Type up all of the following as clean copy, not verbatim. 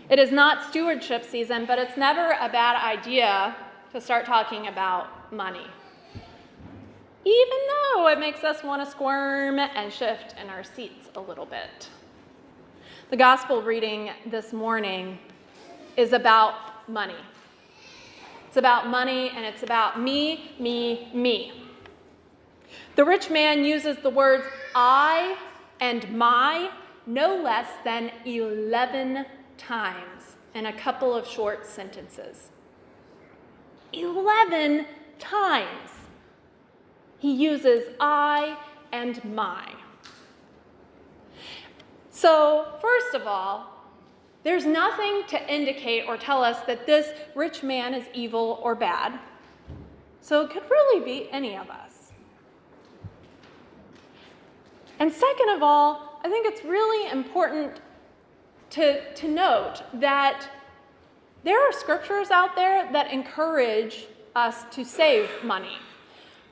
It is not stewardship season, but it's never a bad idea to start talking about money, even though it makes us want to squirm and shift in our seats a little bit. The gospel reading this morning is about money. It's about money, and it's about me, me, me. The rich man uses the words I and my no less than 11 times in a couple of short sentences. 11 times he uses I and my. So, first of all, there's nothing to indicate or tell us that this rich man is evil or bad. So it could really be any of us. And second of all, I think it's really important to note that there are scriptures out there that encourage us to save money.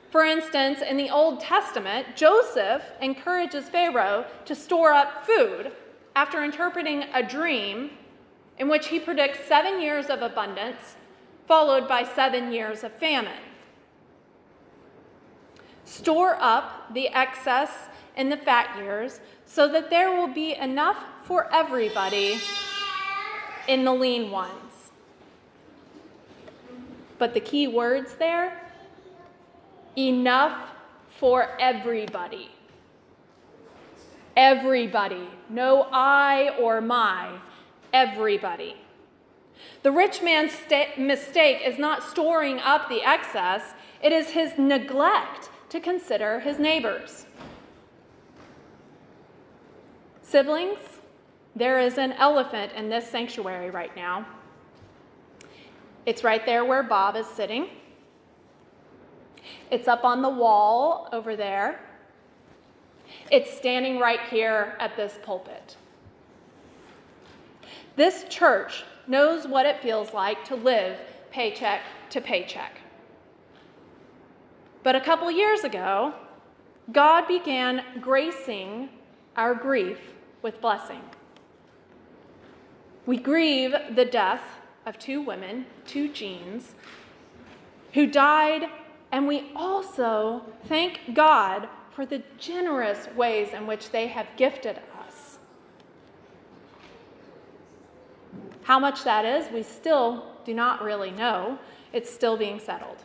For instance, in the Old Testament, Joseph encourages Pharaoh to store up food after interpreting a dream in which he predicts 7 years of abundance, followed by 7 years of famine. Store up the excess in the fat years so that there will be enough for everybody in the lean ones. But the key words there, enough for everybody. Everybody. No I or my. Everybody. The rich man's mistake is not storing up the excess. It is his neglect to consider his neighbors. Siblings, there is an elephant in this sanctuary right now. It's right there where Bob is sitting. It's up on the wall over there. It's standing right here at this pulpit. This church knows what it feels like to live paycheck to paycheck. But a couple years ago, God began gracing our grief with blessing. We grieve the death of 2 women, 2 Jeans, who died, and we also thank God for the generous ways in which they have gifted us. How much that is, we still do not really know. It's still being settled.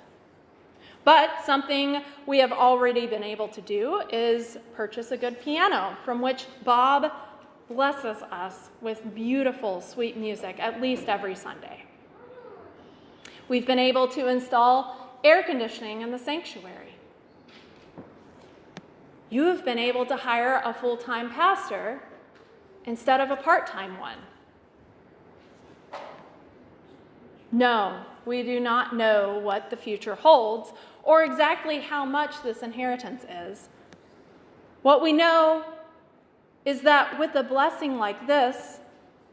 But something we have already been able to do is purchase a good piano, from which Bob blesses us with beautiful, sweet music, at least every Sunday. We've been able to install air conditioning in the sanctuary. You have been able to hire a full-time pastor instead of a part-time one. No, we do not know what the future holds or exactly how much this inheritance is. What we know is that with a blessing like this,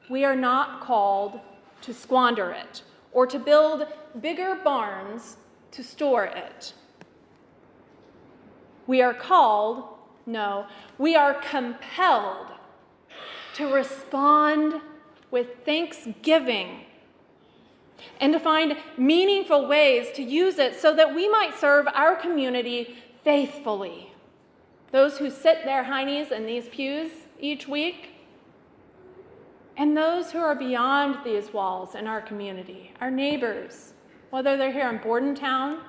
we are not called to squander it or to build bigger barns to store it. We are we are compelled to respond with thanksgiving and to find meaningful ways to use it so that we might serve our community faithfully. Those who sit their heinies in these pews each week, and those who are beyond these walls in our community, our neighbors, whether they're here in Bordentown,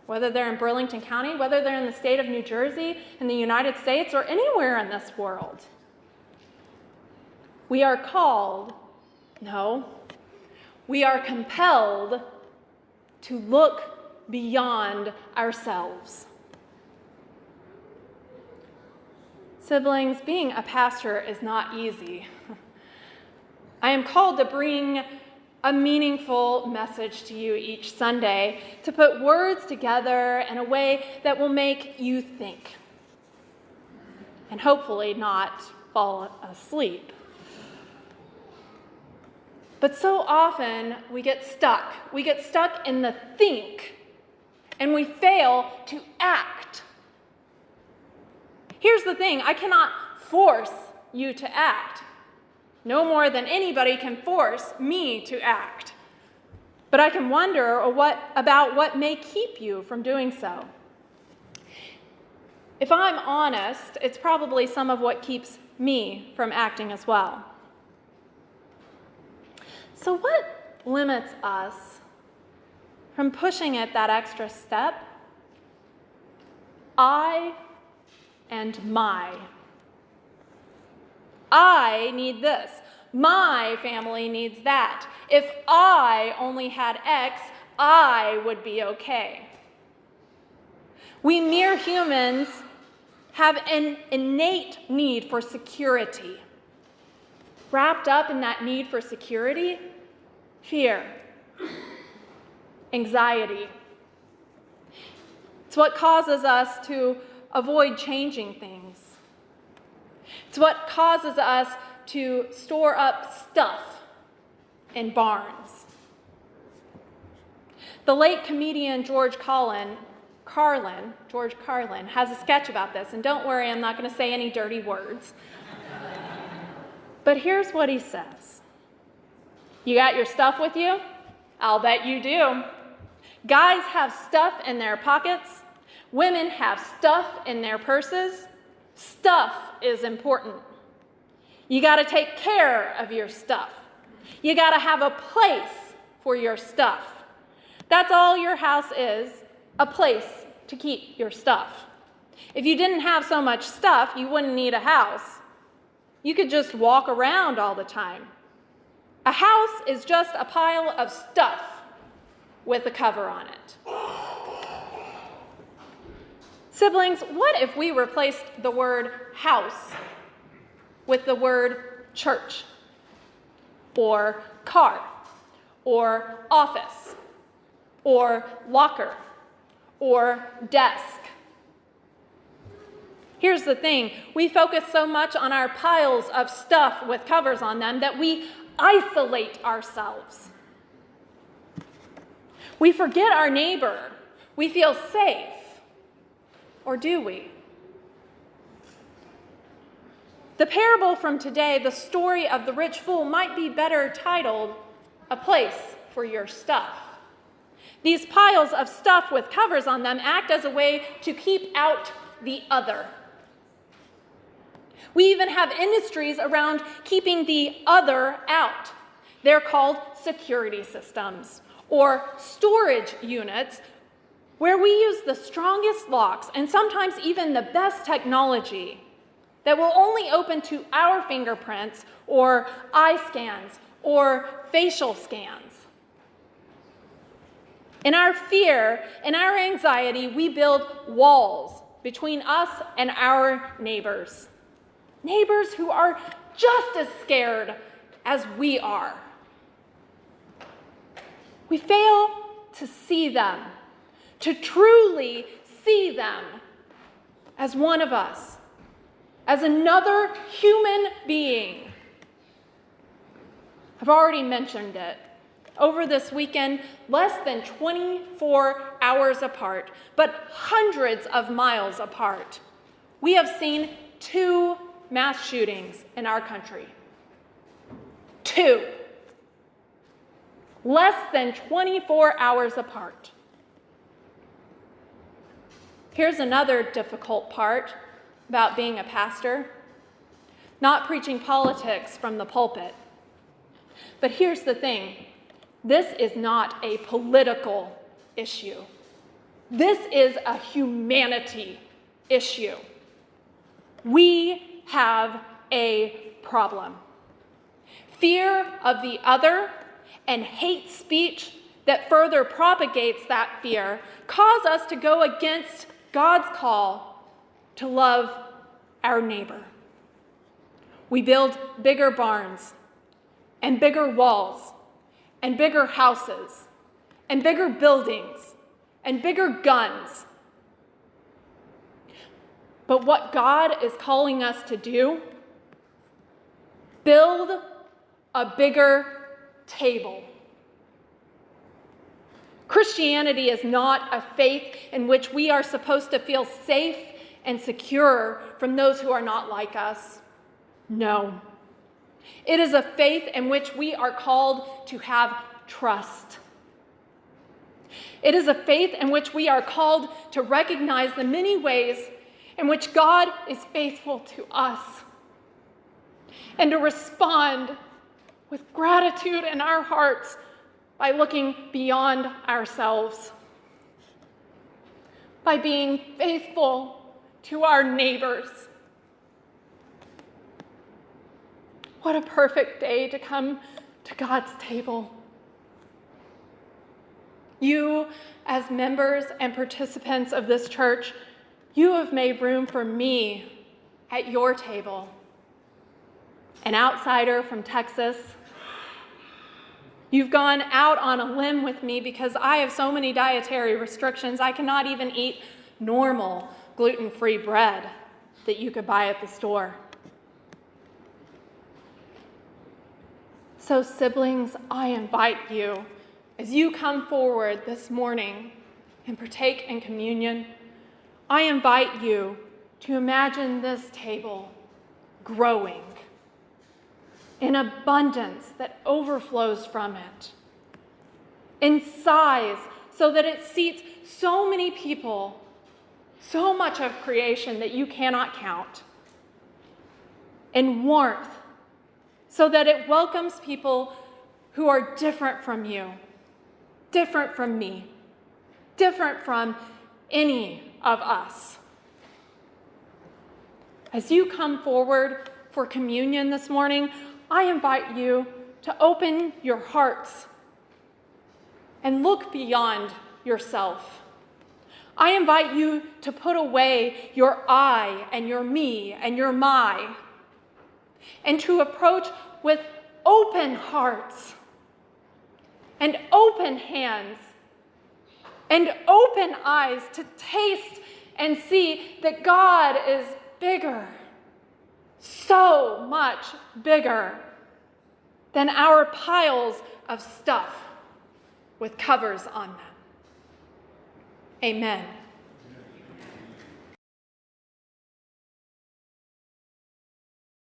whether they're in Burlington County, whether they're in the state of New Jersey, in the United States, or anywhere in this world. We are we are compelled to look beyond ourselves. Siblings, being a pastor is not easy. I am called to bring a meaningful message to you each Sunday, to put words together in a way that will make you think and hopefully not fall asleep. But so often we get stuck. We get stuck in the think, and we fail to act. Here's the thing, I cannot force you to act. no more than anybody can force me to act. But I can wonder about what may keep you from doing so. If I'm honest, it's probably some of what keeps me from acting as well. So what limits us from pushing it that extra step? I and my. I need this. My family needs that. If I only had X, I would be okay. We mere humans have an innate need for security. Wrapped up in that need for security, fear, anxiety. It's what causes us to avoid changing things. It's what causes us to store up stuff in barns. The late comedian George Carlin has a sketch about this, and don't worry, I'm not going to say any dirty words. But here's what he says. You got your stuff with you? I'll bet you do. Guys have stuff in their pockets. Women have stuff in their purses. Stuff is important. You got to take care of your stuff. You got to have a place for your stuff. That's all your house is, a place to keep your stuff. If you didn't have so much stuff, you wouldn't need a house. You could just walk around all the time. A house is just a pile of stuff with a cover on it. Siblings, what if we replaced the word house with the word church, or car, or office, or locker, or desk? Here's the thing, we focus so much on our piles of stuff with covers on them that we isolate ourselves. We forget our neighbor. We feel safe. Or do we? The parable from today, the story of the rich fool, might be better titled, A Place for Your Stuff. These piles of stuff with covers on them act as a way to keep out the other. We even have industries around keeping the other out. They're called security systems or storage units, where we use the strongest locks and sometimes even the best technology that will only open to our fingerprints or eye scans or facial scans. In our fear and our anxiety, we build walls between us and our neighbors. Neighbors who are just as scared as we are. We fail to see them, to truly see them as one of us, as another human being. I've already mentioned it. Over this weekend, less than 24 hours apart, but hundreds of miles apart, we have seen 2 mass shootings in our country. 2. Less than 24 hours apart. Here's another difficult part about being a pastor. Not preaching politics from the pulpit. But here's the thing. This is not a political issue. This is a humanity issue. We have a problem. Fear of the other and hate speech that further propagates that fear cause us to go against God's call to love our neighbor. We build bigger barns and bigger walls and bigger houses and bigger buildings and bigger guns. But what God is calling us to do, build a bigger table. Christianity is not a faith in which we are supposed to feel safe and secure from those who are not like us. No. It is a faith in which we are called to have trust. It is a faith in which we are called to recognize the many ways in which God is faithful to us, and to respond with gratitude in our hearts by looking beyond ourselves, by being faithful to our neighbors. What a perfect day to come to God's table. You, as members and participants of this church, you have made room for me at your table. An outsider from Texas. You've gone out on a limb with me because I have so many dietary restrictions. I cannot even eat normal gluten-free bread that you could buy at the store. So siblings, I invite you, as you come forward this morning and partake in communion, I invite you to imagine this table growing in abundance that overflows from it, in size so that it seats so many people, so much of creation that you cannot count, in warmth so that it welcomes people who are different from you, different from me, different from any of us. As you come forward for communion this morning, I invite you to open your hearts and look beyond yourself. I invite you to put away your I and your me and your my, and to approach with open hearts and open hands and open eyes to taste and see that God is bigger, so much bigger than our piles of stuff with covers on them. Amen.